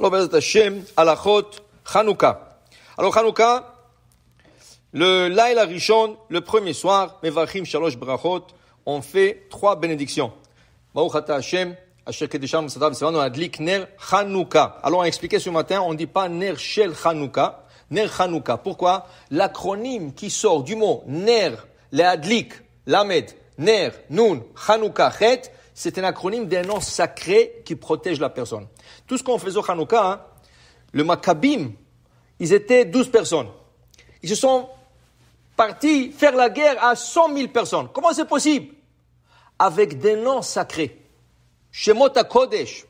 Alors, Bezat Hashem, Halachot, Chanukah. Alors, Chanukah, le Laila Rishon, le premier soir, Mevarchim Shalosh Brachot, on fait 3 bénédictions. Baruch Ata Hashem, Asher Kedesham Sadav Sevanu Adlik Ner Chanukah. Alors, on a expliqué ce matin, on ne dit pas Ner Shel Chanukah, Ner Chanukah. Pourquoi? L'acronyme qui sort du mot Ner, le Adlik, Lamed, Ner, Nun, Chanukah, Chet, c'est un acronyme d'un nom sacré qui protège la personne. Tout ce qu'on faisait au Chanukah, le Maccabim, ils étaient 12 personnes. Ils se sont partis faire la guerre à 100 000 personnes. Comment c'est possible? Avec des noms sacrés. Shemot HaKodesh.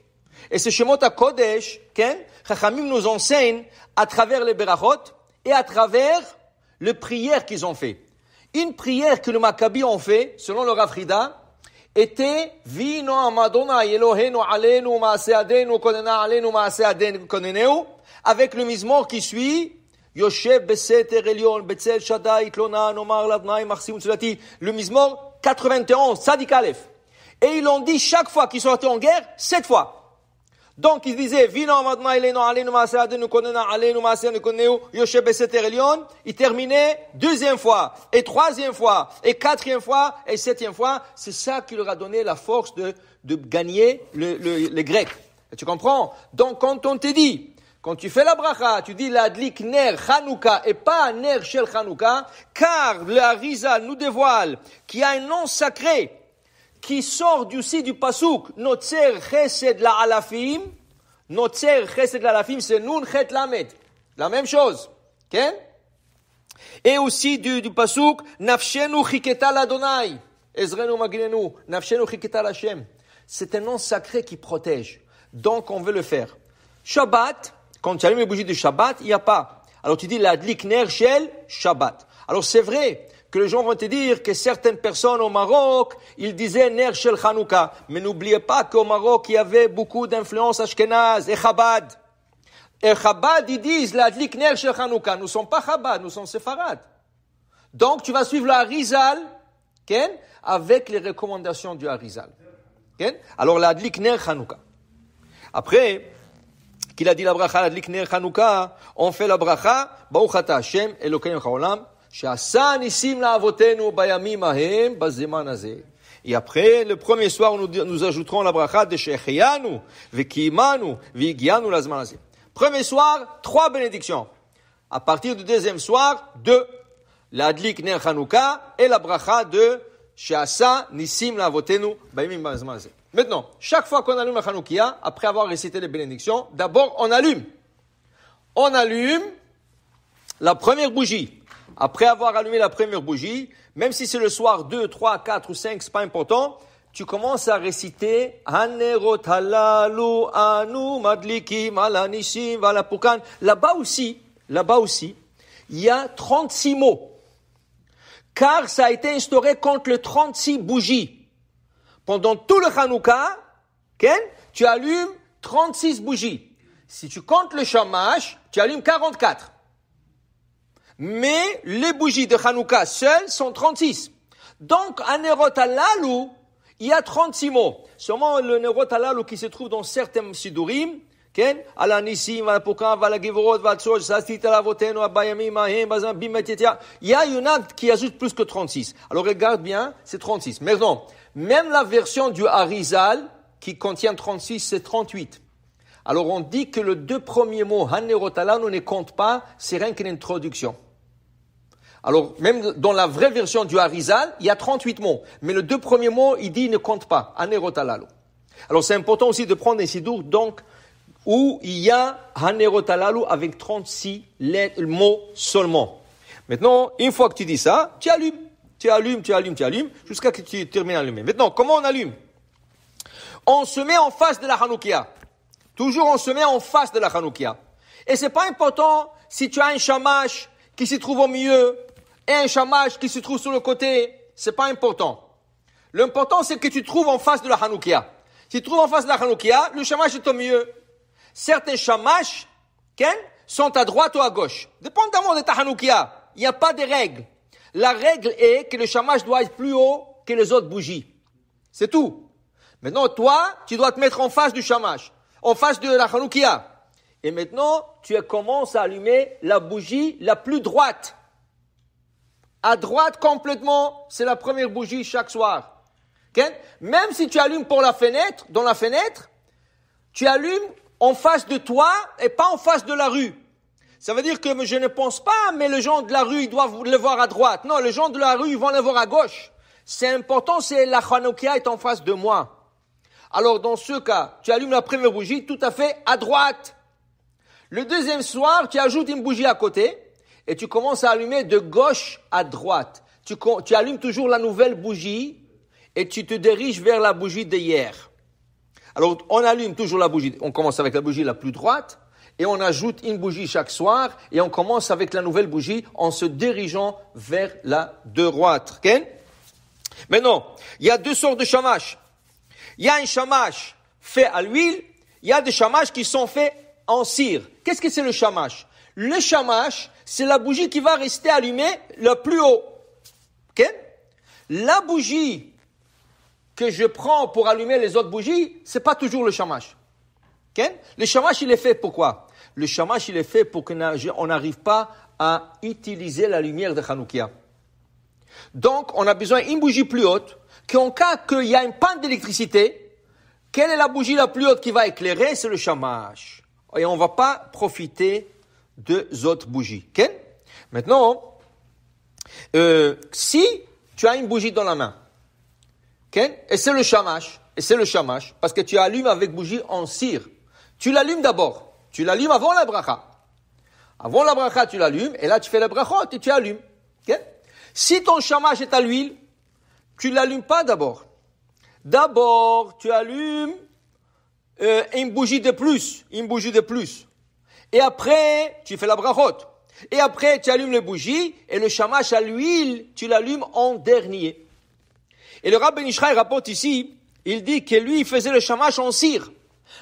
Et ce Shemot HaKodesh, Chachamim nous enseigne à travers les Berachot et à travers les prières qu'ils ont fait. Une prière que les Maccabis ont fait, selon le Rav Frida, était Vino Amadona Elohenu Alenu Maaseadenu Konena Alenu Maaseadenu Koneneu, avec le mizmor qui suit Yoshev Beseter Elion Betzel Shaddai Itlona Nomar Lavnai Marsim Tsulati, le mizmor 91 Sadik Aleph. Et ils l'ont dit chaque fois qu'ils sont sortis en guerre, 7 fois. Donc ils disaient Vino Amadona Elenu Alenu Maaseadenu Konena Alenu Maaseadenu Koneneu Yoshev Beseter Elion. Ils terminaient 2e fois, et 3e fois, et 4e fois, et 7e fois. C'est ça qui leur a donné la force de gagner les Grecs. Et tu comprends? Donc quand on te dit, quand tu fais la bracha, tu dis l'adlik ner Chanukah et pas ner shel Chanukah, car le Harizal nous dévoile qu'il y a un nom sacré qui sort du pasuk Notzer Chesed la Alafim. Notzer Chesed la Alafim, c'est Nun Chet Lamed. La même chose. Okay? Et aussi du pasuk Nafshenu Chiketa l'Adonai. Ezrenu Magnenu. Nafshenu Chiketa l'Hashem. C'est un nom sacré qui protège. Donc on veut le faire. Shabbat, quand tu allumes les bougies de Shabbat, il n'y a pas. Alors tu dis l'adlik ner shel Shabbat. Alors c'est vrai que les gens vont te dire que certaines personnes au Maroc, ils disaient ner shel Chanukah. Mais n'oubliez pas qu'au Maroc, il y avait beaucoup d'influence ashkénaze et Chabad. Et Chabad, ils disent l'adlik ner shel Chanukah. Nous ne sommes pas Chabad, nous sommes séfarades. Donc tu vas suivre le Harizal, avec les recommandations du Harizal. Alors l'adlik ner Chanukah. Après, qu'il a dit la bracha, l'adlik ner Chanukah, on fait la bracha, Baruch Ata Hashem, Elokeinu Haolam, She'asa nisim la'avotenu bayamim ahem, bazeman hazeh. Et après, le premier soir, nous ajouterons la bracha de She'echeyanu, Ve'kimanu, Ve'higianu lazman hazeh. Premier soir, 3 bénédictions. À partir du deuxième soir, 2. L'adlik ner Chanukah et la bracha de She'asa nisim la'avotenu bayamim bazeman hazeh. Maintenant, chaque fois qu'on allume la Chanukah, après avoir récité les bénédictions, d'abord on allume. On allume la première bougie. Après avoir allumé la première bougie, même si c'est le soir 2, 3, 4 ou 5, c'est pas important, tu commences à réciter Hanerot halalu anu madlikim ala nishim vala pukan. Là-bas aussi, il y a 36 mots. Car ça a été instauré contre les 36 bougies. Pendant tout le Chanukah, tu allumes 36 bougies. Si tu comptes le shamash, tu allumes 44. Mais les bougies de Chanukah seules sont 36. Donc, à Nerot halalu, il y a 36 mots. Seulement le Nerot halalu qui se trouve dans certains sidurim, Ala nisim, vala pukan, vala givorot, vala tzoj, sastit alavotenu, abayamim, ahem, bazam, bimet, etc. Il y a une acte qui ajoute plus que 36. Alors regarde bien, c'est 36. Mais non, même la version du Harizal, qui contient 36, c'est 38. Alors on dit que les 2 premiers mots, Hanerot halalu, ne comptent pas, c'est rien qu'une introduction. Alors, même dans la vraie version du Harizal, il y a 38 mots. Mais les 2 premiers mots, il dit ne compte pas. Hanerot halalu. Alors, c'est important aussi de prendre des sidour, donc, où il y a Hanerot halalu avec 36 mots seulement. Maintenant, une fois que tu dis ça, tu allumes, jusqu'à ce que tu termines à allumer. Maintenant, comment on allume? On se met en face de la Chanukah. Toujours, on se met en face de la Chanukah. Et c'est pas important si tu as un shamash qui se trouve au milieu et un shamash qui se trouve sur le côté. C'est pas important. L'important, c'est que tu te trouves en face de la Chanukah. Si tu te trouves en face de la Chanukah, le shamash est au milieu. Certains shamash, sont à droite ou à gauche. Dépendamment de ta Chanukah. Il n'y a pas de règle. La règle est que le shamash doit être plus haut que les autres bougies. C'est tout. Maintenant, toi, tu dois te mettre en face du shamash, en face de la Chanukah. Et maintenant, tu commences à allumer la bougie la plus droite. À droite complètement, c'est la première bougie chaque soir. Okay? Même si tu allumes dans la fenêtre, tu allumes en face de toi et pas en face de la rue. Ça veut dire que je ne pense pas, mais les gens de la rue, ils doivent le voir à droite. Non, les gens de la rue, ils vont le voir à gauche. C'est important, c'est la Hanouka est en face de moi. Alors, dans ce cas, tu allumes la première bougie tout à fait à droite. Le deuxième soir, tu ajoutes une bougie à côté et tu commences à allumer de gauche à droite. Tu allumes toujours la nouvelle bougie et tu te diriges vers la bougie d'hier. Alors, on allume toujours la bougie. On commence avec la bougie la plus droite. Et on ajoute une bougie chaque soir, et on commence avec la nouvelle bougie en se dirigeant vers la droite. Okay? Maintenant, il y a deux sortes de shamash. Il y a un shamash fait à l'huile, il y a des shamash qui sont faits en cire. Qu'est-ce que c'est le shamash? Le shamash, c'est la bougie qui va rester allumée le plus haut. Okay? La bougie que je prends pour allumer les autres bougies, c'est pas toujours le shamash. Okay? Le shamash, il est fait pour quoi? Le shamash, il est fait pour qu'on n'arrive pas à utiliser la lumière de Hanoukia. Donc, on a besoin d'une bougie plus haute, qu'en cas qu'il y a une panne d'électricité, quelle est la bougie la plus haute qui va éclairer? C'est le shamash. Et on ne va pas profiter des autres bougies. Okay? Maintenant, si tu as une bougie dans la main, okay? Et c'est le shamash, parce que tu allumes avec bougie en cire. Tu l'allumes d'abord. Tu l'allumes avant la bracha. Avant la bracha, tu l'allumes, et là, tu fais la brachot et tu allumes. Okay? Si ton shamash est à l'huile, tu l'allumes pas d'abord. D'abord, tu allumes une bougie de plus. Et après, tu fais la brachot. Et après, tu allumes les bougies, et le shamash à l'huile, tu l'allumes en dernier. Et le Rabbi Nishraï rapporte ici, il dit que lui, il faisait le shamash en cire.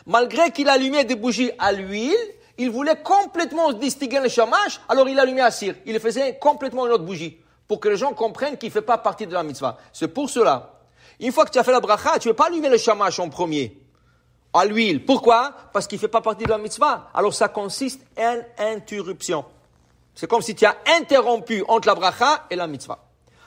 Malgré qu'il allumait des bougies à l'huile, il voulait complètement distinguer le shamash, alors il allumait à cire. Il faisait complètement une autre bougie, pour que les gens comprennent qu'il ne fait pas partie de la mitzvah. C'est pour cela. Une fois que tu as fait la bracha, tu ne veux pas allumer le shamash en premier, à l'huile. Pourquoi? Parce qu'il ne fait pas partie de la mitzvah. Alors ça consiste en interruption. C'est comme si tu as interrompu entre la bracha et la mitzvah.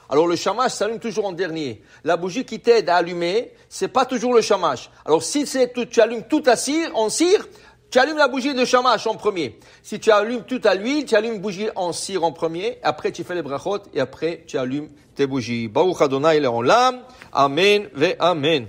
Alors le shamash s'allume toujours en dernier. La bougie qui t'aide à allumer, c'est pas toujours le shamash. Alors si tu allumes tout en cire, tu allumes la bougie de shamash en premier. Si tu allumes tout à l'huile, tu allumes une bougie en cire en premier. Après tu fais les brachot et après tu allumes tes bougies. Baruch Adonai le'olam. Amen ve amen.